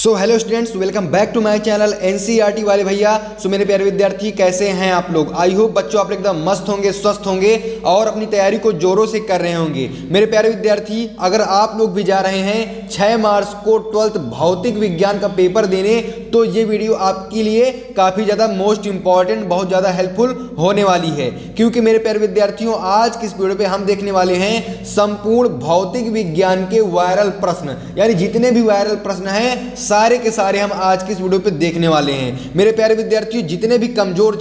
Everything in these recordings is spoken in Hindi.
So hello students, welcome back to my channel NCERT वाले भैया। सो मेरे प्यारे विद्यार्थी, कैसे हैं आप लोग? आई होप बच्चों आप एकदम मस्त होंगे, स्वस्थ होंगे और अपनी तैयारी को जोरों से कर रहे होंगे। मेरे प्यारे विद्यार्थी, अगर आप लोग भी जा रहे हैं 6 मार्च को 12th भौतिक विज्ञान का पेपर देने, तो ये वीडियो आपके लिए काफ़ी ज़्यादा मोस्ट इंपॉर्टेंट, बहुत ज़्यादा हेल्पफुल होने वाली है। क्योंकि मेरे प्यारे विद्यार्थियों, आज की इस वीडियो पे हम देखने वाले हैं संपूर्ण भौतिक विज्ञान के वायरल प्रश्न, यानी जितने भी वायरल प्रश्न हैं सारे के सारे हम आज की इस वीडियो पे देखने वाले हैं। मेरे प्यारे विद्यार्थियों, जितने भी कमजोर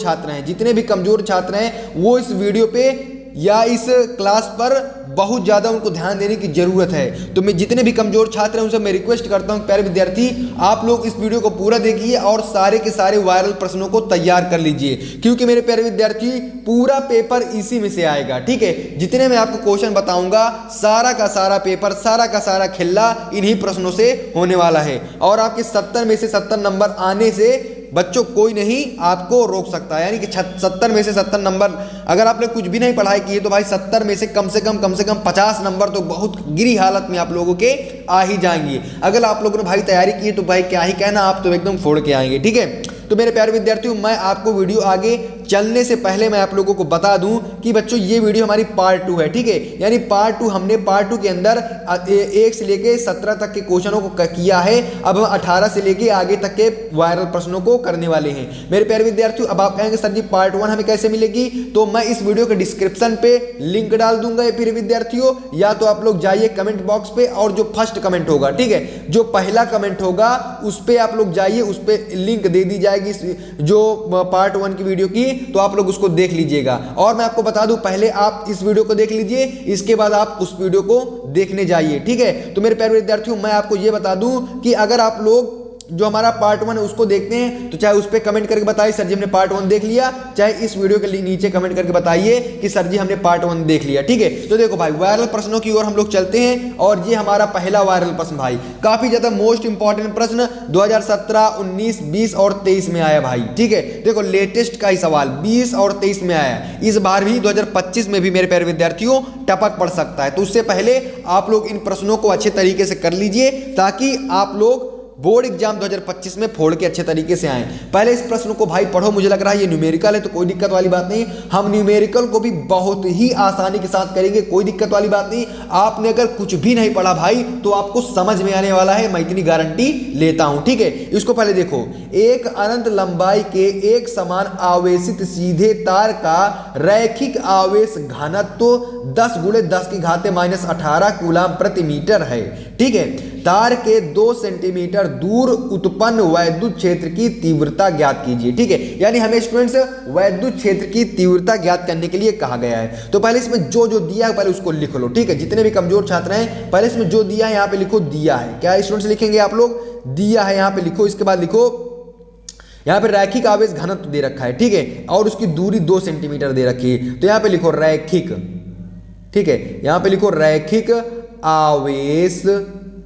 छात्र हैं वो इस वीडियो पे या इस क्लास पर बहुत ज़्यादा उनको ध्यान देने की ज़रूरत है। तो मैं जितने भी कमजोर छात्र हैं उनसे मैं रिक्वेस्ट करता हूं, प्यारे विद्यार्थी आप लोग इस वीडियो को पूरा देखिए और सारे के सारे वायरल प्रश्नों को तैयार कर लीजिए। क्योंकि मेरे प्यारे विद्यार्थी, पूरा पेपर इसी में से आएगा। ठीक है, जितने मैं आपको क्वेश्चन बताऊंगा सारा का सारा पेपर, सारा का सारा खिल्ला इन्हीं प्रश्नों से होने वाला है। और आपके 70 में से 70 नंबर आने से बच्चों कोई नहीं आपको रोक सकता है। यानी कि 70 में से 70 नंबर, अगर आपने कुछ भी नहीं पढ़ाई की है तो भाई 70 में से कम से कम 50 नंबर तो बहुत गिरी हालत में आप लोगों के आ ही जाएंगे। अगर आप लोगों ने भाई तैयारी की है तो भाई क्या ही कहना, आप तो एकदम फोड़ के आएंगे। ठीक है, तो मेरे प्यारे विद्यार्थियों, मैं आपको वीडियो आगे चलने से पहले मैं आप लोगों को बता दूं कि बच्चों ये वीडियो हमारी पार्ट 2 है। ठीक है, यानी पार्ट 2 हमने पार्ट 2 के अंदर 1 से लेके 17 तक के क्वेश्चनों को किया है। अब हम 18 से लेके आगे तक के वायरल प्रश्नों को करने वाले हैं। मेरे प्यारे विद्यार्थियों, अब आप कहेंगे सर जी पार्ट 1 हमें कैसे मिलेगी? तो मैं इस वीडियो के डिस्क्रिप्शन पे लिंक डाल दूंगा प्यारे विद्यार्थियों, या तो आप लोग जाइए कमेंट बॉक्स पे और जो फर्स्ट कमेंट होगा, ठीक है, जो पहला कमेंट होगा उस पर आप लोग जाइए, उस पर लिंक दे दी जाएगी जो पार्ट 1 की वीडियो की, तो आप लोग उसको देख लीजिएगा। और मैं आपको बता दूं, पहले आप इस वीडियो को देख लीजिए, इसके बाद आप उस वीडियो को देखने जाइए। ठीक है, तो मेरे प्यारे विद्यार्थियों, मैं आपको यह बता दूं कि अगर आप लोग जो हमारा पार्ट 1 है उसको देखते हैं तो चाहे उस पर कमेंट करके बताइए सर जी हमने पार्ट 1 देख लिया, चाहे इस वीडियो के नीचे कमेंट करके बताइए कि सर जी हमने पार्ट 1 देख लिया। ठीक है, तो देखो भाई, वायरल प्रश्नों की ओर हम लोग चलते हैं और ये हमारा पहला वायरल प्रश्न भाई काफी ज्यादा मोस्ट इंपॉर्टेंट प्रश्न 2017, 19, 20 और 23 में आया भाई। ठीक है, देखो लेटेस्ट का ही सवाल 20 और 23 में आया, इस बार भी 2025 में भी मेरे प्यारे विद्यार्थियों टपक पड़ सकता है। तो उससे पहले आप लोग इन प्रश्नों को अच्छे तरीके से कर लीजिए ताकि आप लोग बोर्ड एग्जाम 2025 में फोड़ के अच्छे तरीके से आए। पहले इस प्रश्न को भाई पढ़ो, मुझे लग रहा है ये न्यूमेरिकल है तो कोई दिक्कत वाली बात नहीं, हम न्यूमेरिकल को भी बहुत ही आसानी के साथ करेंगे, कोई दिक्कत वाली बात नहीं। आपने अगर कुछ भी नहीं पढ़ा भाई तो आपको समझ में आने वाला है, मैं इतनी गारंटी लेता हूं। ठीक है, इसको पहले देखो, एक अनंत लंबाई के एक समान आवेशित सीधे तार का रैखिक आवेश घनत्व 10 × 10⁻18 कूलम प्रति मीटर है। ठीक है, तार के 2 सेंटीमीटर दूर उत्पन्न वैद्युत क्षेत्र की तीव्रता ज्ञात कीजिए। ठीक है, यानी हमें स्टूडेंट्स वैद्युत क्षेत्र की तीव्रता ज्ञात करने के लिए कहा गया है। तो पहले इसमें जो जो दिया है पहले उसको लिख लो। ठीक है, जितने भी कमजोर छात्र हैं पहले इसमें जो दिया है यहाँ पे लिखो, दिया है। क्या स्टूडेंट्स लिखेंगे आप लोग? दिया है यहाँ पे लिखो। इसके बाद लिखो यहाँ पे रैखिक आवेश घनत्व दे रखा है। ठीक है, और उसकी दूरी 2 सेंटीमीटर दे रखी है, तो यहाँ पे लिखो रैखिक। ठीक है, यहाँ पे लिखो रैखिक आवेश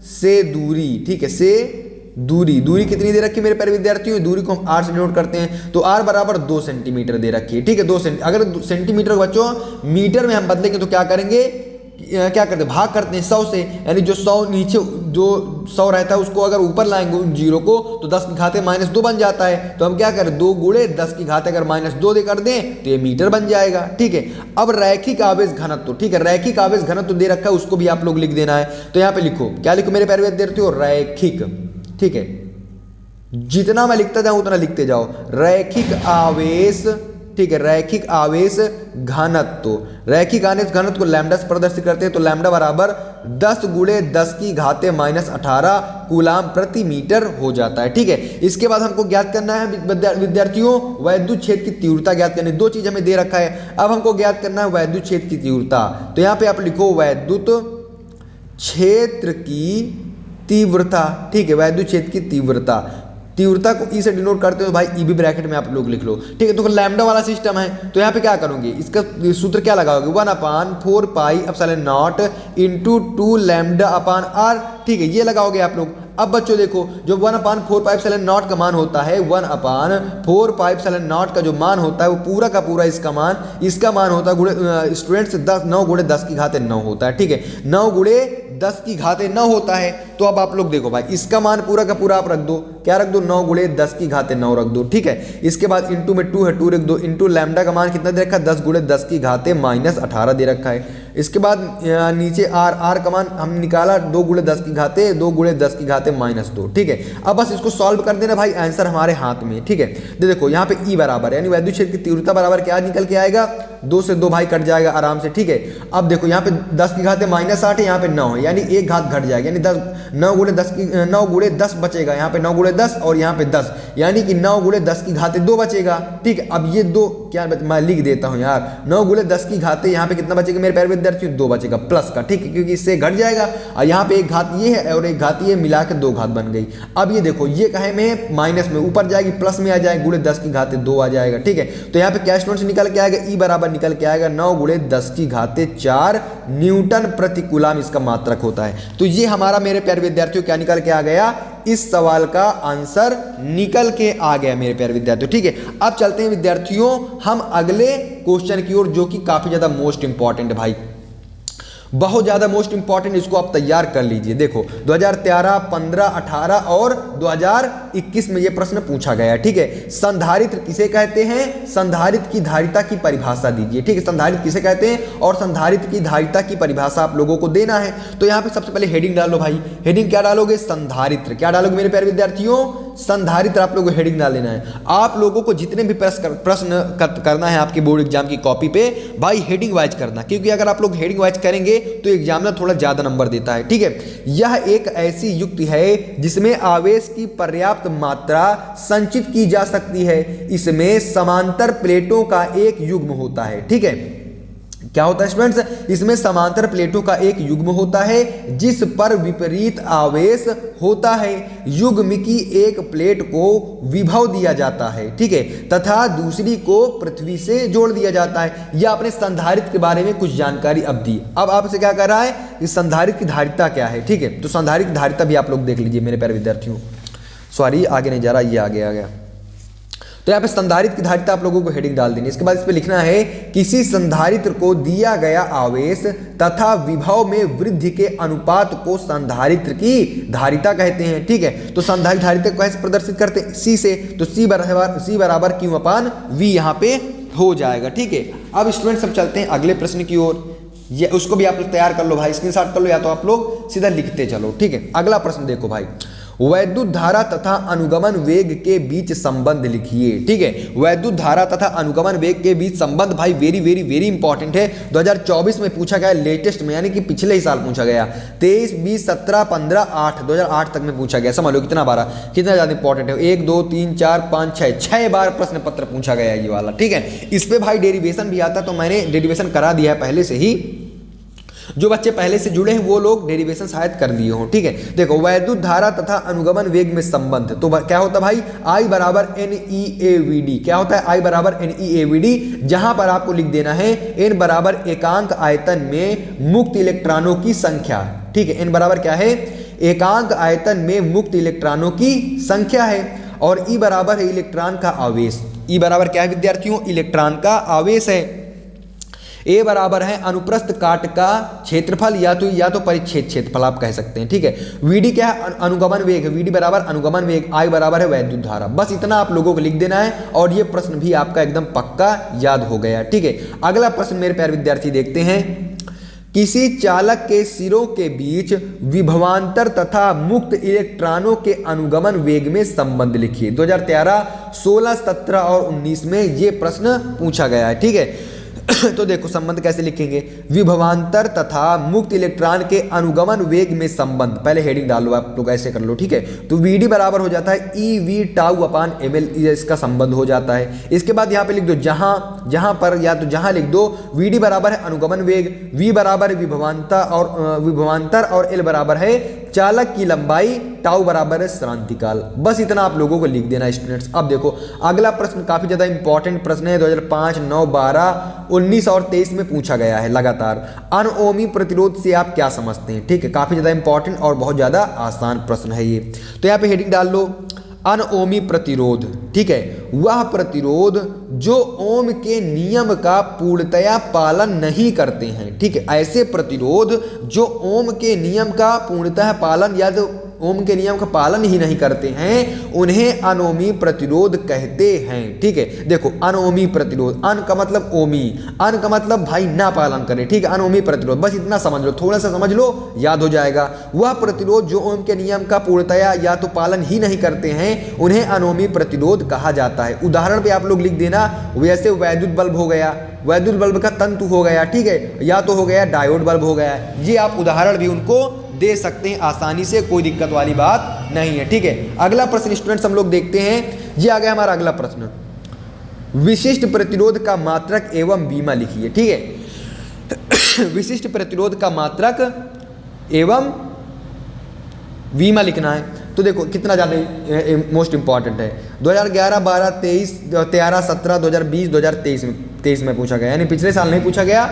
से दूरी। ठीक है, से दूरी कितनी दे रखी है मेरे प्यारे विद्यार्थियों? दूरी को हम r से डिनोट करते हैं, तो r बराबर 2 सेंटीमीटर दे रखी है। ठीक है, 2 सेंटीमीटर, अगर सेंटीमीटर को बच्चों मीटर में हम बदलेंगे तो क्या करेंगे, क्या करते हैं, भाग करते हैं 100 से। यानी जो 100 नीचे जो 100 रहता है उसको अगर ऊपर लाएंगे जीरो को तो 10⁻2 बन जाता है। तो हम क्या करें, 2 × 10⁻2 अगर -2 दे कर दें तो ये मीटर बन जाएगा। ठीक है, अब रैखिक आवेश घनत्व, ठीक है, रैखिक आवेश घनत्व दे रखा है, उसको भी आप लोग लिख देना है। तो यहाँ पे लिखो, क्या लिखो मेरे प्यारे विद्यार्थियों? रैखिक। ठीक है, जितना मैं लिखता जाऊं उतना लिखते जाओ, रैखिक आवेश। ठीक है, रैखिक आवेश घनत्व, रैखिक आवेश घनत्व को लैम्डा से प्रदर्शित करते हैं, तो लैम्डा बराबर 10 × 10⁻18 कूलम प्रति मीटर हो जाता है। ठीक है, इसके बाद हमको ज्ञात करना है विद्यार्थियों वैद्युत क्षेत्र की तीव्रता ज्ञात करनी। 2 चीज हमें दे रखा है, अब हमको ज्ञात करना है वैद्युत क्षेत्र की तीव्रता। तो यहाँ पे आप लिखो वैद्युत क्षेत्र की तीव्रता। ठीक है, वैद्युत क्षेत्र की तीव्रता को ई से डिनोट करते हो भाई, ई भी ब्रैकेट में आप लोग लिख लो। ठीक है, तो लैम्डा वाला सिस्टम है, तो यहाँ पे क्या करोगे, इसका सूत्र क्या लगाओगे, 1/4πε0 × 2 λ/r। ठीक है, ये लगाओगे आप लोग। अब बच्चों देखो, जो 1/4πε0 का मान होता है, 1/4πε0 का जो मान होता है वो पूरा का पूरा इसका मान होता है स्टूडेंट्स 9 × 10⁻9 होता है। ठीक है, 9 × 10 की घाते 9 होता है। तो अब आप लोग देखो भाई, इसका मान पूरा का पूरा आप रख दो, क्या रख दो, 9 गुणे 10 की घाते 9 रख दो, ठीक है। इसके बाद इंटू में 2 है, 2 रख दो, इंटू लैम्डा का मान कितना दे रखा है, 10 गुणे 10 की घाते -18 दे रखा है। इसके बाद नीचे आर का मान हम निकाला 2 गुणे 10 की घाते 2 गुणे 10 की घाते -2, ठीक है। अब बस इसको सॉल्व कर देना भाई, आंसर हमारे हाथ में, ठीक है। देखो यहाँ पे ई बराबर यानी वैद्युत क्षेत्र की तीव्रता बराबर क्या निकल के आएगा, 2 से 2 भाई कट जाएगा आराम से, ठीक है। अब देखो यहाँ पे 10 की घाते -8 है, यहाँ पे 9 है, यानी एक घात घट जाएगा, यानी 9 गुणे 10 बचेगा, यहाँ पे 9 गुणे 10 और यहाँ पे 10, यानी कि 9 गुणे 10 की घाते 2 बचेगा, ठीक है। अब ये 2 क्या मैं लिख देता हूँ यार, 9 गुणे 10 की घाते यहाँ पे कितना बचेगा मेरे प्यारे विद्यार्थियों, 2 बचेगा प्लस का, ठीक है, क्योंकि इससे घट जाएगा। और यहाँ पे एक घात ये है और एक घात ये, मिला के 2 घात बन गई। अब ये देखो ये कहे में माइनस में ऊपर जाएगी, प्लस में आ जाएगी, गुणे 10 की घाते 2 आ जाएगा, ठीक है। तो यहाँ पे क्या स्टूडेंट्स निकल के आएगा, ई बराबर निकल के आएगा 9 गुणे 10 की घाते 4 न्यूटन प्रति कूलम इसका मात्रक होता है। तो ये हमारा मेरे प्यारे विद्यार्थियों क्या निकल के आ गया, इस सवाल का आंसर निकल के आ गया मेरे प्यारे विद्यार्थियों, ठीक है। अब चलते हैं विद्यार्थियों हम अगले क्वेश्चन की ओर, जो कि काफी ज्यादा मोस्ट इंपॉर्टेंट है भाई, बहुत ज्यादा मोस्ट इंपॉर्टेंट, इसको आप तैयार कर लीजिए। देखो 2013, 15, 18 और 2021 में ये प्रश्न पूछा गया है, ठीक है। संधारित्र किसे कहते हैं, संधारित्र की धारिता की परिभाषा दीजिए, ठीक है। संधारित्र किसे कहते हैं और संधारित्र की धारिता की परिभाषा आप लोगों को देना है। तो यहाँ पे सबसे पहले हेडिंग डालो भाई, हेडिंग क्या डालोगे, संधारित्र, क्या डालोगे मेरे प्यारे विद्यार्थियों, संधारित्र आप लोगों को हेडिंग डाल लेना है। आप लोगों को जितने भी प्रश्न करना है आपके बोर्ड एग्जाम की कॉपी पे भाई हेडिंग वाइज करना, क्योंकि अगर आप लोग हेडिंग वाइज करेंगे तो एग्जामिनर थोड़ा ज्यादा नंबर देता है, ठीक है। यह एक ऐसी युक्ति है जिसमें आवेश की पर्याप्त मात्रा संचित की जा सकती है। इसमें समांतर प्लेटों का एक युग्म होता है, ठीक है। क्या होता है स्टूडेंट्स, इसमें समांतर प्लेटों का एक युग्म होता है जिस पर विपरीत आवेश होता है। युग्म की एक प्लेट को विभव दिया जाता है, ठीक है, तथा दूसरी को पृथ्वी से जोड़ दिया जाता है। यह अपने संधारित्र के बारे में कुछ जानकारी अब दी। अब आपसे क्या कर रहा है, इस संधारित्र की धारिता क्या है, ठीक है। तो संधारित्र की धारिता भी आप लोग देख लीजिए मेरे प्यारे विद्यार्थियों, सॉरी आगे नहीं जा रहा, ये आगे आ गया। तो यहाँ पे संधारित्र की धारिता आप लोगों को हेडिंग डाल देनी। इसके बाद इस पे लिखना है, किसी संधारित्र को दिया गया आवेश तथा विभव में वृद्धि के अनुपात को संधारित्र की धारिता कहते हैं, ठीक है। तो संधारित्र धारिता को कैसे प्रदर्शित करते हैं, सी से, तो सी बराबर Q/V यहाँ पे हो जाएगा, ठीक है। अब स्टूडेंट सब चलते हैं अगले प्रश्न की ओर, ये उसको भी आप लोग तैयार कर लो भाई, स्क्रीनशॉट कर लो या तो आप लोग सीधा लिखते चलो, ठीक है। अगला प्रश्न देखो भाई, वैद्युत धारा तथा अनुगमन वेग के बीच संबंध लिखिए, ठीक है। वैद्युत धारा तथा अनुगमन वेग के बीच संबंध भाई वेरी वेरी वेरी इंपॉर्टेंट है। 2024 में पूछा गया, लेटेस्ट में, यानी कि पिछले ही साल पूछा गया, 23, 20, 17, 15, 8, 2008 तक में पूछा गया। समझ लो कितना बार, कितना ज्यादा इंपॉर्टेंट है। 1, 2, 3, 4, 5, 6 बार प्रश्न पत्र पूछा गया ये वाला, ठीक है। इस पे भाई डेरिवेशन भी आता, तो मैंने डेरिवेशन करा दिया है पहले से ही। जो बच्चे पहले से जुड़े हैं वो लोग डेरिवेशन शायद कर लिए हों, ठीक है। देखो वैद्युत धारा तथा अनुगमन वेग में संबंध, तो क्या होता है भाई, I बराबर NeAVD, क्या होता है, I बराबर NeAVD, जहां पर आपको लिख देना है N बराबर एकांक आयतन में मुक्त इलेक्ट्रॉनों की संख्या, ठीक है। N बराबर क्या है, एकांक आयतन में मुक्त इलेक्ट्रॉनों की संख्या है, और E बराबर है इलेक्ट्रॉन का आवेश। E बराबर क्या है विद्यार्थियों, इलेक्ट्रॉन का आवेश है। ए बराबर है अनुप्रस्थ काट का क्षेत्रफल या तो परिच्छेद क्षेत्रफल आप कह सकते हैं, ठीक है। वीडी क्या है, अनुगमन वेग है, वीडी बराबर अनुगमन वेग, आई बराबर है वैद्युत धारा। बस इतना आप लोगों को लिख देना है और ये प्रश्न भी आपका एकदम पक्का याद हो गया, ठीक है। अगला प्रश्न मेरे प्यारे विद्यार्थी देखते हैं, किसी चालक के सिरों के बीच विभवांतर तथा मुक्त इलेक्ट्रॉनों के अनुगमन वेग में संबंध लिखिए। 2013, 16, 17 और 19 में ये प्रश्न पूछा गया है, ठीक है। तो देखो संबंध कैसे लिखेंगे, विभवांतर तथा मुक्त इलेक्ट्रॉन के अनुगमन वेग में संबंध, पहले हेडिंग डालो आप लोग, ऐसे कर लो, ठीक है। तो वीडी बराबर हो जाता है EV/ml, इसका संबंध हो जाता है। इसके बाद यहाँ पे लिख दो जहां पर, या तो जहां लिख दो वीडी बराबर है अनुगमन वेग, V बराबर विभवांतर और L बराबर है चालक की लंबाई, टाउ बराबर है श्रांतिकाल। बस इतना आप लोगों को लिख देना स्टूडेंट्स। अब देखो अगला प्रश्न काफी ज्यादा इंपॉर्टेंट प्रश्न है, 2005, 9, 12, 19 और 23 में पूछा गया है लगातार। अनओमी प्रतिरोध से आप क्या समझते हैं, ठीक है। काफी ज्यादा इंपॉर्टेंट और बहुत ज्यादा आसान प्रश्न है ये। तो यहाँ पे हेडिंग डाल लो, अनओमी प्रतिरोध, ठीक है, वह प्रतिरोध जो ओम के नियम का पूर्णतया पालन नहीं करते हैं, ठीक है, ऐसे प्रतिरोध जो ओम के नियम का पूर्णतः पालन या जो ओम के नियम का पालन ही नहीं करते हैं उन्हें अनोमी प्रतिरोध कहते हैं, ठीक है। देखो अनोमी प्रतिरोध, अन का मतलब ओमी, अन का मतलब भाई ना पालन करे, ठीक है, अनोमी प्रतिरोध, बस इतना समझ लो, थोड़ा सा समझ लो याद हो जाएगा। वह प्रतिरोध जो ओम के नियम का पूर्णतया या तो पालन ही नहीं करते हैं उन्हें अनोमी प्रतिरोध कहा जाता है। उदाहरण पे आप लोग लिख देना, वैसे वैद्युत बल्ब हो गया, वैद्युत बल्ब का तंतु हो गया, ठीक है, या तो हो गया डायोड बल्ब हो गया, ये आप उदाहरण भी उनको दे सकते हैं आसानी से, कोई दिक्कत वाली बात नहीं है, ठीक है। अगला प्रश्न स्टूडेंट्स हम लोग देखते हैं, ये आ गया हमारा अगला प्रश्न, विशिष्ट प्रतिरोध का मात्रक एवं बीमा लिखिए, ठीक है। विशिष्ट प्रतिरोध का मात्रक एवं बीमा लिखना है, तो देखो कितना ज़्यादा मोस्ट इंपॉर्टेंट है। 2011, 12, 23, 13, 17, 2020, 2023 में पूछा गया, यानी पिछले साल नहीं पूछा गया,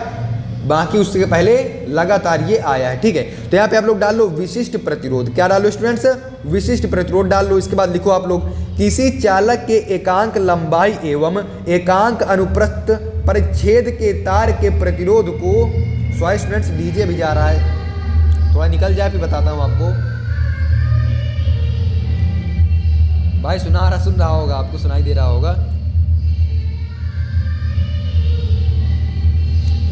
बाकी उससे पहले लगातार ये आया है, ठीक है। तो यहाँ पे आप लोग डाल लो विशिष्ट प्रतिरोध, क्या डालो स्टूडेंट्स, विशिष्ट प्रतिरोध डाल लो। इसके बाद लिखो आप लोग, किसी चालक के एकांक लंबाई एवं एकांक अनुप्रस्थ परिच्छेद के तार के प्रतिरोध को, सॉरी स्टूडेंट्स डीजे भी जा रहा है, थोड़ा निकल जाए फिर बताता हूँ आपको। भाई सुन रहा होगा, आपको सुनाई दे रहा होगा।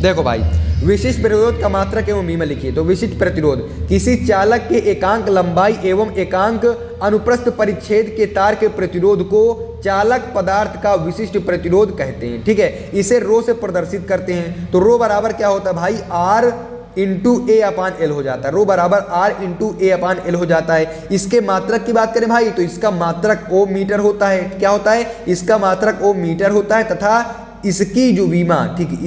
देखो भाई, विशिष्ट प्रतिरोध का मात्रक एवं बीमा लिखिए। तो विशिष्ट प्रतिरोध किसी चालक के एकांक लंबाई एवं एकांक अनुप्रस्थ परिच्छेद के तार के प्रतिरोध को चालक पदार्थ का विशिष्ट प्रतिरोध कहते हैं, ठीक है। इसे रो से प्रदर्शित करते हैं, तो रो बराबर क्या होता है भाई, r into a upon l हो जाता है, रो बराबर r into a upon l हो जाता है। इसके मात्रक की बात करें भाई, तो इसका मात्रक ओम मीटर होता है, क्या होता है, इसका मात्रक ओम मीटर होता है, तथा इसकी जो बीमा, ठीक है,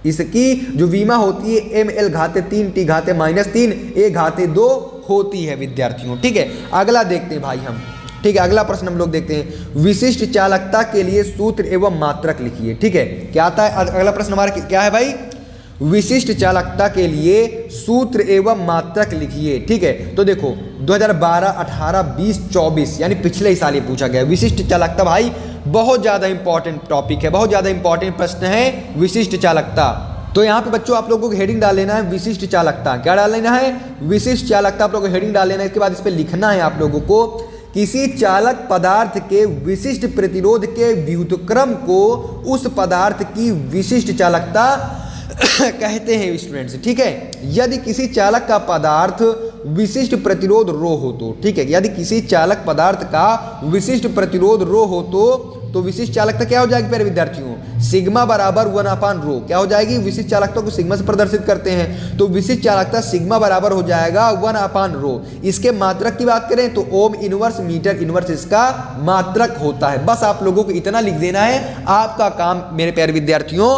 इसकी जो बीमा होती है एम एल घाते 3 टी घाते -3 ए घाते 2 होती है विद्यार्थियों, ठीक है। अगला देखते हैं भाई हम, ठीक है, अगला प्रश्न हम लोग देखते हैं, विशिष्ट चालकता के लिए सूत्र एवं मात्रक लिखिए, ठीक है। क्या आता है अगला प्रश्न हमारा, क्या है भाई, विशिष्ट चालकता के लिए सूत्र एवं मात्रक लिखिए, ठीक है। तो देखो 2012, 18, 20, 24 यानी पिछले ही साल ये पूछा गया। विशिष्ट चालकता भाई बहुत ज़्यादा इंपॉर्टेंट टॉपिक है, बहुत ज़्यादा इंपॉर्टेंट प्रश्न है विशिष्ट चालकता। तो यहाँ पे बच्चों आप लोगों को हेडिंग डाल लेना है विशिष्ट चालकता, क्या डाल लेना है, विशिष्ट चालकता, आप लोगों को हेडिंग डाल लेना है। इसके बाद इस पर लिखना है आप लोगों को, किसी चालक पदार्थ के विशिष्ट प्रतिरोध के व्युत्क्रम को उस पदार्थ की विशिष्ट चालकता कहते हैं स्टूडेंट्स, ठीक है। यदि किसी चालक का पदार्थ विशिष्ट प्रतिरोध रो हो तो, ठीक है, यदि किसी चालक पदार्थ का विशिष्ट प्रतिरोध रो हो तो विशिष्ट चालकता क्या हो जाएगी प्यारे विद्यार्थियों, सिग्मा बराबर 1/रो, क्या हो जाएगी, विशिष्ट चालकता को सिग्मा से प्रदर्शित करते हैं, तो विशिष्ट चालकता सिग्मा बराबर हो जाएगा 1/रो। इसके मात्रक की बात करें तो ओम इनवर्स मीटर इनवर्स इसका मात्रक होता है। बस आप लोगों को इतना लिख देना है, आपका काम मेरे प्यारे विद्यार्थियों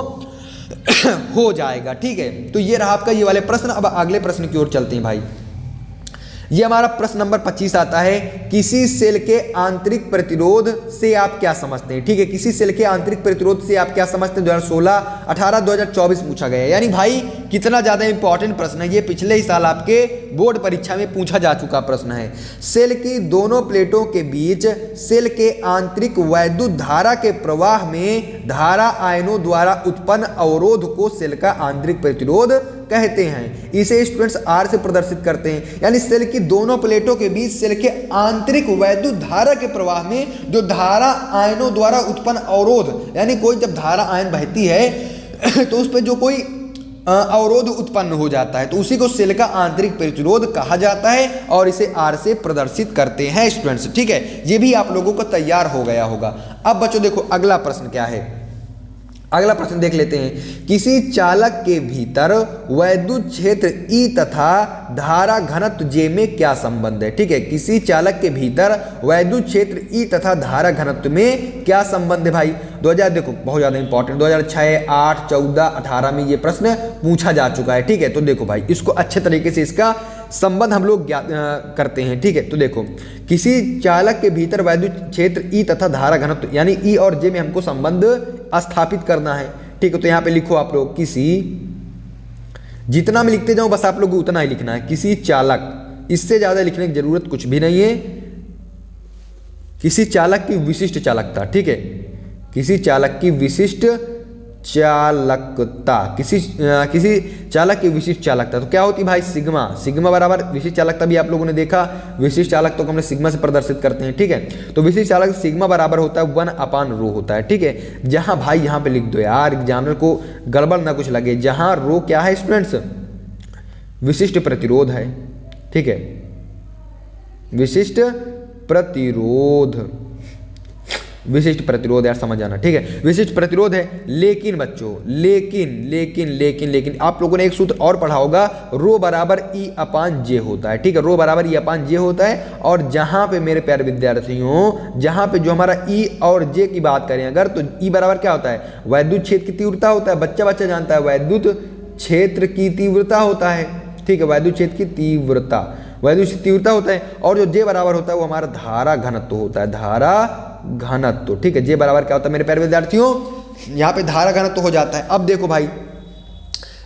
हो जाएगा, ठीक है। तो ये रहा आपका ये वाले प्रश्न। अब अगले प्रश्न की ओर चलते हैं भाई। ये हमारा प्रश्न नंबर 25 आता है, किसी सेल के आंतरिक प्रतिरोध से आप क्या समझते हैं, ठीक है। किसी सेल के आंतरिक प्रतिरोध से आप क्या समझते हैं, 2016, 18, 2024 पूछा गया है। यानी भाई कितना ज्यादा इंपॉर्टेंट प्रश्न है ये, पिछले ही साल आपके बोर्ड परीक्षा में पूछा जा चुका प्रश्न है। सेल की दोनों प्लेटों के बीच सेल के आंतरिक वैद्युत धारा के प्रवाह में धारा आयनों द्वारा उत्पन्न अवरोध को सेल का आंतरिक प्रतिरोध कहते हैं। इसे स्टूडेंट्स आर से प्रदर्शित करते हैं। यानी सेल की दोनों प्लेटों के बीच सेल के आंतरिक वैद्युत धारा के प्रवाह में जो धारा आयनों द्वारा उत्पन्न अवरोध, यानी कोई जब धारा आयन बहती है तो उस पर जो कोई अवरोध उत्पन्न हो जाता है तो उसी को सेल का आंतरिक प्रतिरोध कहा जाता है और इसे आर से प्रदर्शित करते हैं स्टूडेंट्स, ठीक है। ये भी आप लोगों को तैयार हो गया होगा। अब बच्चों देखो अगला प्रश्न क्या है, अगला प्रश्न देख लेते हैं, किसी चालक के भीतर वैद्युत क्षेत्र E तथा धारा घनत्व J में क्या संबंध है, ठीक है। किसी चालक के भीतर वैद्युत क्षेत्र E तथा धारा घनत्व में क्या संबंध है भाई। 2000 देखो बहुत ज़्यादा इंपॉर्टेंट, 2006, 8, 14, 18 में ये प्रश्न पूछा जा चुका है, ठीक है। तो देखो भाई इसको अच्छे तरीके से इसका संबंध हम लोग करते हैं, ठीक है। तो देखो किसी चालक के भीतर वैद्युत क्षेत्र E तथा धारा घनत्व यानी E और J में हमको संबंध स्थापित करना है, ठीक है। तो यहाँ पे लिखो आप लोग, किसी, जितना मैं लिखते जाऊं बस आप लोग को उतना ही लिखना है, किसी चालक, इससे ज़्यादा लिखने की जरूरत कुछ भी नहीं है। किसी चालक की विशिष्ट चालकता, ठीक है, किसी चालक की विशिष्ट चालकता, किसी चालक की विशिष्ट चालकता, तो क्या होती है भाई, सिग्मा। सिग्मा बराबर विशिष्ट चालकता भी आप लोगों ने देखा, विशिष्ट चालकता को हमने सिग्मा से प्रदर्शित करते हैं, ठीक है। तो विशिष्ट चालक सिग्मा बराबर होता है 1/ρ होता है, ठीक है। जहां भाई यहाँ पे लिख दो यार, एग्जामिनर को गड़बड़ ना कुछ लगे, जहां ρ क्या है स्टूडेंट्स, विशिष्ट प्रतिरोध है, ठीक है, विशिष्ट प्रतिरोध, विशिष्ट प्रतिरोध यार समझ आना, ठीक है, विशिष्ट प्रतिरोध है। लेकिन बच्चों लेकिन लेकिन लेकिन लेकिन आप लोगों ने एक सूत्र और पढ़ा होगा, रो बराबर E/J होता है, ठीक है, रो बराबर E/J होता है। और जहां पे मेरे प्यारे विद्यार्थियों, जहां पे जो हमारा E और J की बात करें अगर, तो E बराबर क्या होता है, वैद्युत क्षेत्र की तीव्रता होता है, बच्चा बच्चा जानता है, वैद्युत क्षेत्र की तीव्रता होता है, ठीक है, वैद्युत क्षेत्र की तीव्रता, वैद्युत तीव्रता होता है। और जो J बराबर होता है वो हमारा धारा घनत्व होता है, धारा घनत्व, ठीक है। J बराबर क्या होता है मेरे प्यारे विद्यार्थियों, यहाँ पे धारा घनत्व हो जाता है। अब देखो भाई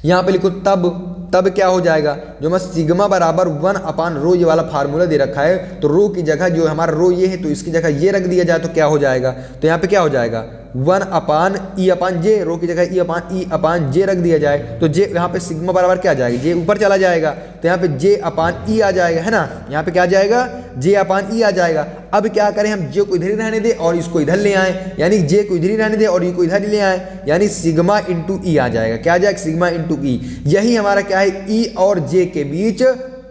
यहाँ पे लिखो तब क्या हो जाएगा, जो मैं सिग्मा बराबर 1/ρ ये वाला फार्मूला दे रखा है, तो रो की जगह जो हमारा रो ये है तो इसकी जगह ये रख दिया जाए तो क्या हो जाएगा, तो यहाँ पे क्या हो जाएगा 1/E/J, रो की जगह E/J रख दिया जाए तो J यहाँ पे सिग्मा बराबर क्या आ जाएगा, J ऊपर चला जाएगा तो यहाँ पे J/E आ जाएगा, है ना, यहाँ पे क्या आ जाएगा J/E आ जाएगा। अब क्या करें हम, J को इधर ही रहने दें और इसको इधर ले आए, यानी J को इधर ही रहने दें और E को इधर ही ले आए, यानी सिग्मा इंटू E आ जाएगा, क्या आ जाएगा सिग्मा इंटू E। यही हमारा क्या है, E और J के बीच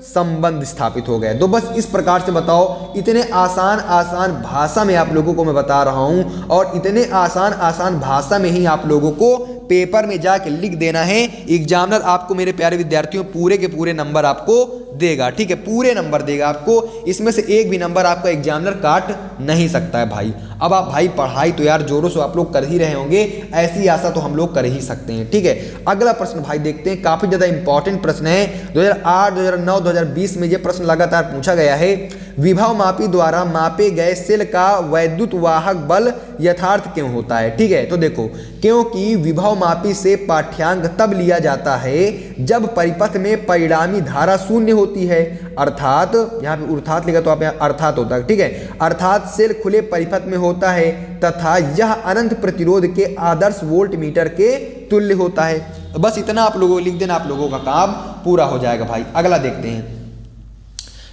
संबंध स्थापित हो गया। तो बस इस प्रकार से बताओ, इतने आसान भाषा में आप लोगों को मैं बता रहा हूं, और इतने आसान भाषा में ही आप लोगों को पेपर में जाके लिख देना है। एग्जामिनर आपको मेरे प्यारे विद्यार्थियों पूरे के पूरे नंबर आपको देगा, ठीक है, पूरे नंबर देगा आपको, इसमें से एक भी नंबर आपका एग्जामिनर काट नहीं सकता है भाई। अब आप भाई पढ़ाई तो यार जोरों से आप लोग कर ही रहे होंगे, ऐसी आशा तो हम लोग कर ही सकते हैं, ठीक है। अगला प्रश्न भाई देखते हैं, काफी ज्यादा इंपॉर्टेंट प्रश्न है, 2008, 2009, 2020 में ये प्रश्न लगातार पूछा गया है। विभव मापी द्वारा मापे गए सेल का वैद्युत वाहक बल यथार्थ क्यों होता है, ठीक है। तो देखो, क्योंकि विभव मापी से पाठ्यांक तब लिया जाता है जब परिपथ में परिणामी धारा शून्य होती है, अर्थात यहाँ पे अर्थात लिखा तो आप यहाँ अर्थात होता है, ठीक है, अर्थात सेल खुले परिपथ में होता है तथा यह अनंत प्रतिरोध के आदर्श वोल्ट मीटर के तुल्य होता है। बस इतना आप लोगों को लिख देना, आप लोगों का काम पूरा हो जाएगा भाई। अगला देखते हैं,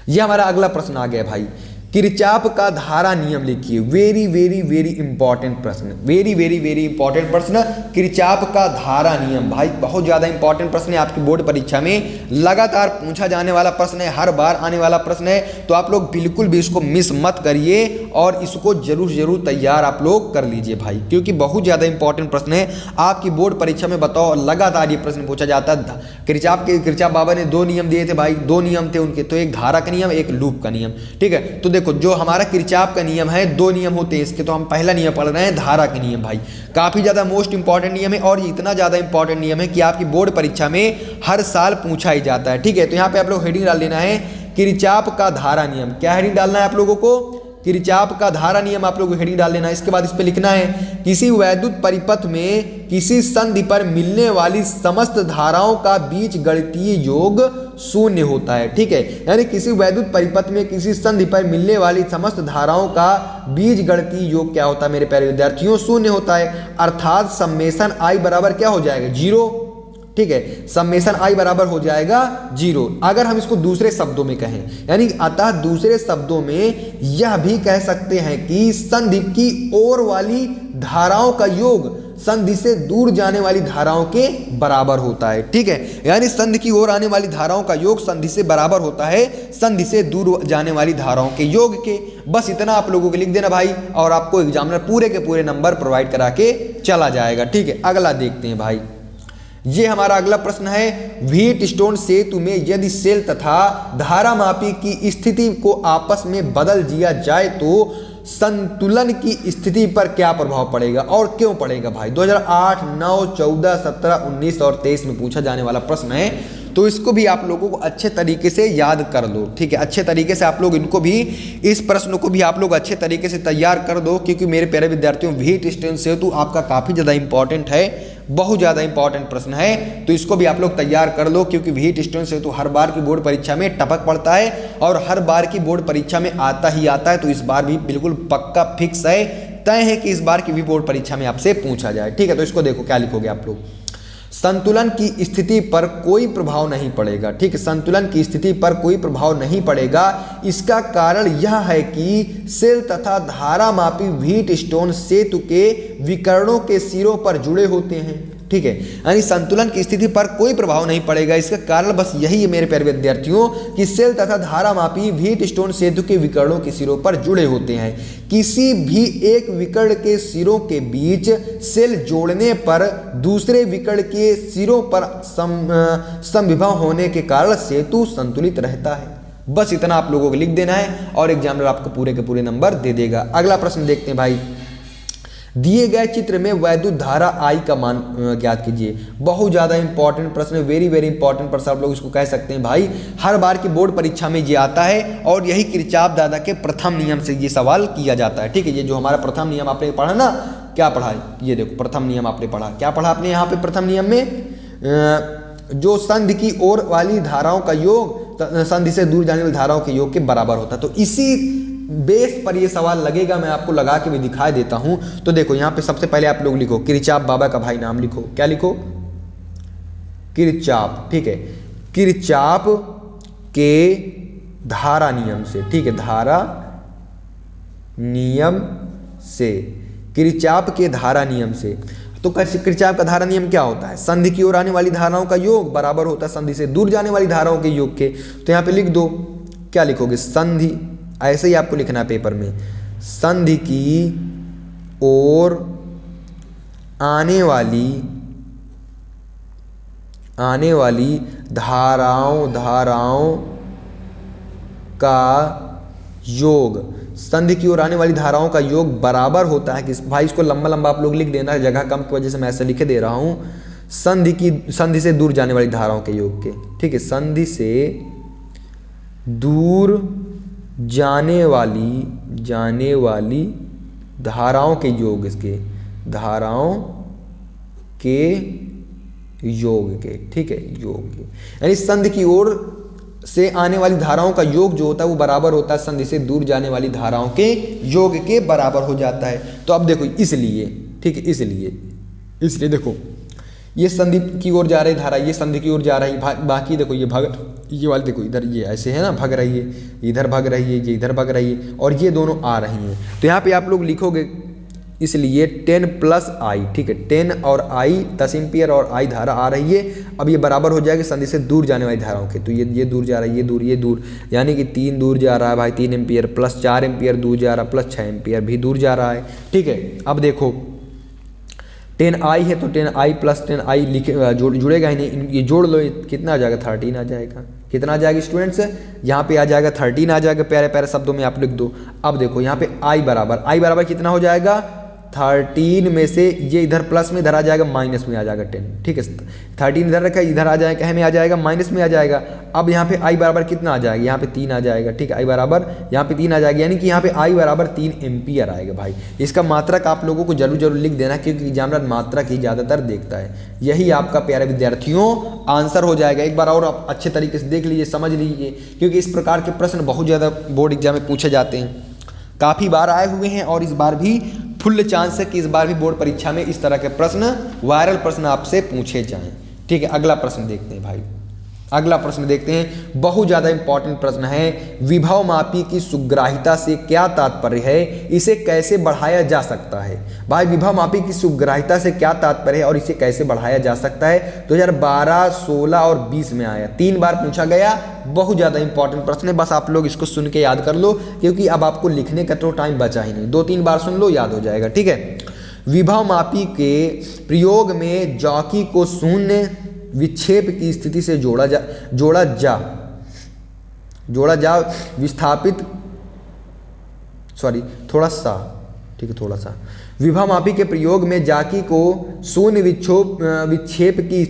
यह हमारा अगला प्रश्न आ गया भाई, किरचॉफ का धारा नियम लिखिए। वेरी वेरी वेरी इंपॉर्टेंट प्रश्न, वेरी वेरी वेरी इंपॉर्टेंट प्रश्न, किरचॉफ का धारा नियम भाई बहुत ज्यादा इंपॉर्टेंट प्रश्न है, आपकी बोर्ड परीक्षा में लगातार पूछा जाने वाला प्रश्न है, हर बार आने वाला प्रश्न है। तो आप लोग बिल्कुल भी इसको मिस मत करिए और इसको जरूर तैयार आप लोग कर लीजिए भाई, क्योंकि बहुत ज्यादा इंपॉर्टेंट प्रश्न है आपकी बोर्ड परीक्षा में। बताओ लगातार ये प्रश्न पूछा जाता है। किरचॉफ बाबा ने 2 नियम दिए थे भाई, 2 नियम थे उनके, तो एक धारा का नियम, एक लूप का नियम, ठीक है। तो देखो, जो हमारा किरचॉफ का नियम है, 2 नियम होते हैं इसके, तो हम पहला नियम पढ़ रहे हैं धारा के नियम भाई, काफी ज्यादा मोस्ट इंपॉर्टेंट नियम है, और ये इतना ज्यादा इंपॉर्टेंट नियम है कि आपकी बोर्ड परीक्षा में हर साल पूछा ही जाता है, ठीक है। तो यहाँ पे आप लोग हेडिंग डाल देना है, किरचॉफ का धारा नियम। क्या हेडिंग डालना है आप लोगों को, किरचॉफ का धारा नियम आप लोगों को हेडिंग डाल देना है। इसके बाद इस पे लिखना है, किसी वैद्युत परिपथ में किसी संधि पर मिलने वाली समस्त धाराओं का बीज गणितीय योग शून्य होता है, ठीक है। यानी किसी वैद्युत परिपथ में किसी संधि पर मिलने वाली समस्त धाराओं का बीज गणितीय योग क्या होता है मेरे प्यारे विद्यार्थियों, शून्य होता है। अर्थात समेशन आई बराबर क्या हो जाएगा, 0, ठीक है, समेशन आई बराबर हो जाएगा 0। अगर हम इसको दूसरे शब्दों में कहें, यानी अतः दूसरे शब्दों में यह भी कह सकते हैं कि संधि की ओर वाली धाराओं का योग संधि से दूर जाने वाली धाराओं के बराबर होता है, ठीक है। यानी संधि की ओर आने वाली धाराओं का योग संधि से बराबर होता है संधि से दूर जाने वाली धाराओं के योग के। बस इतना आप लोगों को लिख देना भाई, और आपको एग्जामिनर पूरे के पूरे नंबर प्रोवाइड करा के चला जाएगा, ठीक है। अगला देखते हैं भाई, ये हमारा अगला प्रश्न है, व्हीटस्टोन सेतु में यदि सेल तथा धारामापी की स्थिति को आपस में बदल दिया जाए तो संतुलन की स्थिति पर क्या प्रभाव पड़ेगा और क्यों पड़ेगा भाई। 2008, 9, 14, 17, 19 और 23 में पूछा जाने वाला प्रश्न है, तो इसको भी आप लोगों को अच्छे तरीके से याद कर लो, ठीक है। अच्छे तरीके से आप लोग इनको भी, इस प्रश्न को भी आप लोग अच्छे तरीके से तैयार कर दो, क्योंकि मेरे प्यारे विद्यार्थियों व्हीटस्टोन सेतु आपका काफ़ी ज़्यादा इंपॉर्टेंट है, बहुत ज़्यादा इंपॉर्टेंट प्रश्न है, तो इसको भी आप लोग तैयार कर लो, क्योंकि व्हीट स्टोन से तो हर बार की बोर्ड परीक्षा में टपक पड़ता है और हर बार की बोर्ड परीक्षा में आता ही आता है। तो इस बार भी बिल्कुल पक्का फिक्स है, तय है कि इस बार की भी बोर्ड परीक्षा में आपसे पूछा जाए। ठीक है, तो इसको देखो क्या लिखोगे आप लोग। संतुलन की स्थिति पर कोई प्रभाव नहीं पड़ेगा। ठीक है, संतुलन की स्थिति पर कोई प्रभाव नहीं पड़ेगा। इसका कारण यह है कि सेल तथा धारामापी व्हीट स्टोन सेतु के विकर्णों के सिरों पर जुड़े होते हैं। ठीक है, यानी संतुलन की स्थिति पर कोई प्रभाव नहीं पड़ेगा। इसका कारण बस यही है मेरे प्यारे विद्यार्थियों कि सेल तथा धारामापी व्हीट स्टोन सेतु के विकर्णों के सिरों पर जुड़े होते हैं। किसी भी एक विकर्ण के सिरों के बीच सेल जोड़ने पर दूसरे विकर्ण के सिरों पर समविभव होने के कारण सेतु संतुलित रहता है। बस इतना आप लोगों को लिख देना है और एग्जामिनर आपको पूरे के पूरे नंबर दे देगा। अगला प्रश्न देखते हैं भाई। दिए गए चित्र में वैद्युत धारा I का मान ज्ञात कीजिए। बहुत ज़्यादा इंपॉर्टेंट प्रश्न, वेरी वेरी इंपॉर्टेंट प्रश्न आप लोग इसको कह सकते हैं भाई। हर बार की बोर्ड परीक्षा में ये आता है और यही किरचॉफ दादा के प्रथम नियम से ये सवाल किया जाता है। ठीक है, ये जो हमारा प्रथम नियम आपने पढ़ा ना, क्या पढ़ा है, ये देखो प्रथम नियम आपने पढ़ा। क्या पढ़ा आपने यहाँ पे प्रथम नियम में? जो संधि की ओर वाली धाराओं का योग संधि से दूर जाने वाली धाराओं के योग के बराबर होता है। तो इसी बेस पर ये सवाल लगेगा, मैं आपको लगा के भी दिखा देता हूं। तो देखो यहाँ पे सबसे पहले आप लोग लिखो किरचॉफ बाबा का भाई नाम लिखो। क्या लिखो? किरचॉफ। ठीक है, किरचॉफ के धारा नियम से। ठीक है, धारा नियम से, किरचॉफ के धारा नियम से। तो किरचॉफ का धारा नियम क्या होता है? संधि की ओर आने वाली धाराओं का योग बराबर होता है संधि से दूर जाने वाली धाराओं के योग के। तो यहाँ पे लिख दो, क्या लिखोगे? संधि, ऐसे ही आपको लिखना है पेपर में। संधि की ओर आने वाली धाराओं का योग, संधि की ओर आने वाली धाराओं का योग बराबर होता है कि भाई इसको लंबा लंबा आप लोग लिख देना, जगह कम की वजह से मैं ऐसे लिखे दे रहा हूं। संधि से दूर जाने वाली धाराओं के योग के। ठीक है, संधि से दूर जाने वाली धाराओं के योग, इसके धाराओं के योग के। ठीक है, योग के, यानी संधि की ओर से आने वाली धाराओं का योग जो होता है वो बराबर होता है संधि से दूर जाने वाली धाराओं के योग के बराबर हो जाता है। तो अब देखो इसलिए, ठीक है, इसलिए देखो ये संधि की ओर जा रही धारा, ये संधि की ओर जा रही, बाकी देखो ये वाली देखो इधर ये ऐसे है ना, भग रही है, इधर भग रही है, ये इधर भग रही है और ये दोनों आ रही हैं। तो यहाँ पे आप लोग लिखोगे इसलिए 10 प्लस I। ठीक है, 10 और I 10 एम्पियर और I धारा आ रही है। अब ये बराबर हो जाएगा संधि से दूर जाने वाली धाराओं के। तो ये दूर जा रहा है, ये दूर, यानी कि 3 दूर जा रहा है भाई, 3 एम्पियर प्लस 4 एम्पियर दूर जा रहा है, प्लस 6 एम्पियर भी दूर जा रहा है। ठीक है, अब देखो 10I है तो 10I प्लस 10I जुड़ेगा ही नहीं, ये जोड़ लो, कितना आ जाएगा? 13 आ जाएगा। कितना आ जाएगा स्टूडेंट्स? यहाँ पे आ जाएगा 13 आ जाएगा, प्यारे प्यारे शब्दों में आप लिख दो। अब देखो यहाँ पे I बराबर कितना हो जाएगा? 13 में से ये इधर प्लस में, इधर आ जाएगा माइनस में आ जाएगा 10। ठीक है, 13 इधर रखा है, इधर आ जाएगा, कहे में आ जाएगा माइनस में आ जाएगा। अब यहाँ पे I बराबर कितना आ जाएगा? यहाँ पे 3 आ जाएगा। ठीक है, I बराबर यहाँ पे 3 आ जाएगा, यानी कि यहाँ पे I बराबर 3 एम्पियर आएगा भाई। इसका मात्रक आप लोगों को जरूर लिख देना, क्योंकि एग्जामिनर मात्रक ही ज़्यादातर देखता है। यही आपका प्यारे विद्यार्थियों आंसर हो जाएगा। एक बार और आप अच्छे तरीके से देख लीजिए, समझ लीजिए, क्योंकि इस प्रकार के प्रश्न बहुत ज़्यादा बोर्ड एग्जाम में पूछे जाते हैं, काफ़ी बार आए हुए हैं और इस बार भी फुल चांस है कि इस बार भी बोर्ड परीक्षा में इस तरह के प्रश्न, वायरल प्रश्न आपसे पूछे जाएं। ठीक है, अगला प्रश्न देखते हैं भाई। अगला प्रश्न देखते हैं, बहुत ज़्यादा इंपॉर्टेंट प्रश्न है। विभव मापी की सुग्राहिता से क्या तात्पर्य है? इसे कैसे बढ़ाया जा सकता है? भाई विभव मापी की सुग्राहिता से क्या तात्पर्य है और इसे कैसे बढ़ाया जा सकता है? 2012, 16 और 20 में आया, 3 बार पूछा गया। बहुत ज़्यादा इंपॉर्टेंट प्रश्न है, बस आप लोग इसको सुन के याद कर लो, क्योंकि अब आपको लिखने का तो टाइम बचा ही नहीं, 2-3 बार सुन लो, याद हो जाएगा। ठीक है, विभव मापी के प्रयोग में जॉकी को शून्य विक्षेप की स्थिति से जोड़ा जा विस्थापित, थोड़ा सा विभव मापी के प्रयोग में जॉकी को शून्य विक्षेप की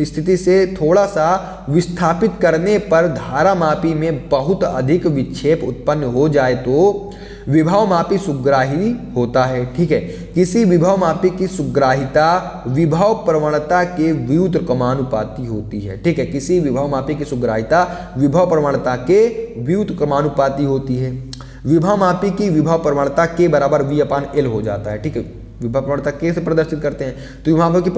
स्थिति से थोड़ा सा विस्थापित करने पर धारा मापी में बहुत अधिक विक्षेप उत्पन्न हो जाए तो विभव मापी सुग्राही होता है। ठीक है, किसी विभव मापी की सुग्राहिता विभव प्रवणता के व्युत्क्रमानुपाती होती है। ठीक है, किसी विभव मापी की सुग्राहिता विभव प्रवणता के व्युत्क्रमानुपाती होती है। विभव मापी की विभव प्रवणता के बराबर V/L हो जाता है। ठीक है, विभव प्रवणता के से प्रदर्शित करते हैं, तो विभव की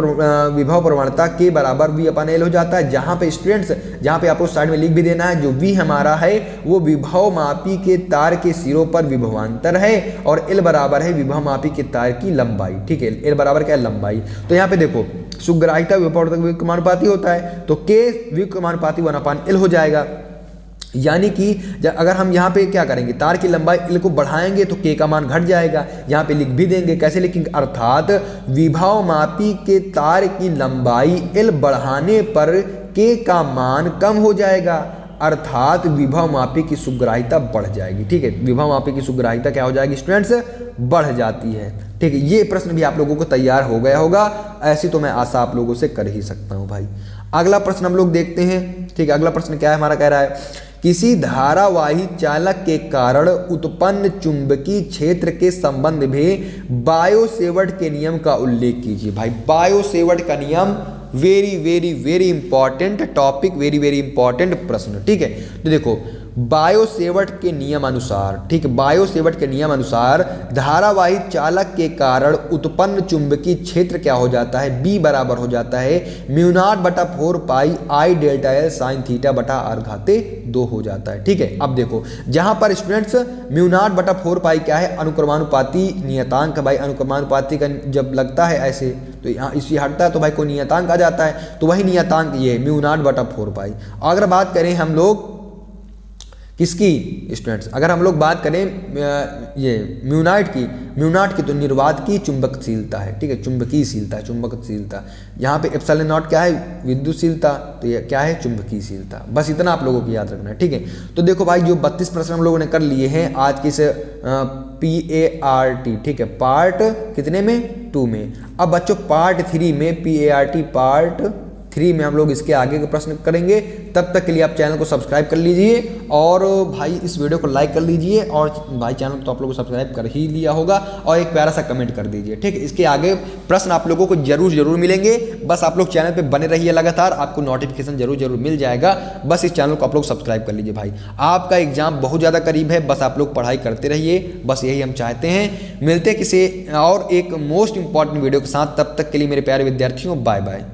विभव प्रवणता के बराबर V/L हो जाता है। जहाँ पे स्टूडेंट्स, जहाँ पे आपको साइड में लिख भी देना है, जो V हमारा है वो विभव मापी के तार के सिरों पर विभवांतर है और L बराबर है विभव मापी के तार की लंबाई। ठीक है, L बराबर क्या है, लंबाई। तो यहाँ पे देखो सुग्राहिता विभव व्युत्क्रमानुपाती होता है, तो K व्युत्क्रमानुपाती 1/L हो जाएगा। यानी कि अगर हम यहाँ पे क्या करेंगे, तार की लंबाई L को बढ़ाएंगे तो K का मान घट जाएगा। यहाँ पे लिख भी देंगे, कैसे लिखेंगे, अर्थात विभव मापी के तार की लंबाई L बढ़ाने पर K का मान कम हो जाएगा, अर्थात विभव मापी की सुग्राहिता बढ़ जाएगी। ठीक है, विभव मापी की सुग्राहिता क्या हो जाएगी स्टूडेंट्स, बढ़ जाती है। ठीक है, ये प्रश्न भी आप लोगों को तैयार हो गया होगा, ऐसी तो मैं आशा आप लोगों से कर ही सकता हूँ भाई। अगला प्रश्न हम लोग देखते हैं। ठीक है, अगला प्रश्न क्या है हमारा, कह रहा है किसी धारावाही चालक के कारण उत्पन्न चुंबकीय क्षेत्र के संबंध में बायो-सेवर्ट के नियम का उल्लेख कीजिए। भाई बायो-सेवर्ट का नियम very very very important topic, very very important प्रश्न। ठीक है, तो देखो बायो-सेवर्ट के नियम अनुसार, ठीक है, बायो-सेवर्ट के नियम अनुसार धारावाही चालक के कारण उत्पन्न चुंबकीय क्षेत्र क्या हो जाता है, B बराबर हो जाता है μ0/4 पाई I delta L sine theta बटा R घाते 2 हो जाता है। ठीक है, अब देखो जहां पर स्टूडेंट्स μ0/4 पाई क्या है, अनुक्रमानुपाती नियतांक। भाई अनुक्रमानुपाती का जब लगता है ऐसे तो यहाँ इसी हटता है तो भाई कोई नियतांक आ जाता है, तो वही नियतांक ये μ0/4 पाई। अगर बात करें हम लोग किसकी स्टूडेंट्स, अगर हम लोग बात करें ये म्यूनाइट की तो निर्वात की चुंबकशीलता है। ठीक है, चुंबकीयशीलता, चुंबकशीलता। यहाँ पे एप्सिलॉन नॉट क्या है, विद्युतशीलता, तो ये क्या है, चुंबकीयशीलता। बस इतना आप लोगों को याद रखना है। ठीक है, तो देखो भाई जो 32 प्रश्न हम लोगों ने कर लिए हैं आज की से PART। ठीक है, पार्ट कितने में, 2 में। अब बच्चों पार्ट 3 में PART पार्ट 3 में हम लोग इसके आगे के प्रश्न करेंगे। तब तक के लिए आप चैनल को सब्सक्राइब कर लीजिए और भाई इस वीडियो को लाइक कर लीजिए, और भाई चैनल तो आप लोगों को सब्सक्राइब कर ही लिया होगा, और एक प्यारा सा कमेंट कर दीजिए। ठीक है, इसके आगे प्रश्न आप लोगों को जरूर मिलेंगे। बस आप लोग चैनल पे बने रहिए लगातार, आपको नोटिफिकेशन जरूर मिल जाएगा। बस इस चैनल को आप लोग सब्सक्राइब कर लीजिए। भाई आपका एग्जाम बहुत ज़्यादा करीब है, बस आप लोग पढ़ाई करते रहिए, बस यही हम चाहते हैं। मिलते किसी और एक मोस्ट इंपॉर्टेंट वीडियो के साथ, तब तक के लिए मेरे प्यारे विद्यार्थियों बाय बाय।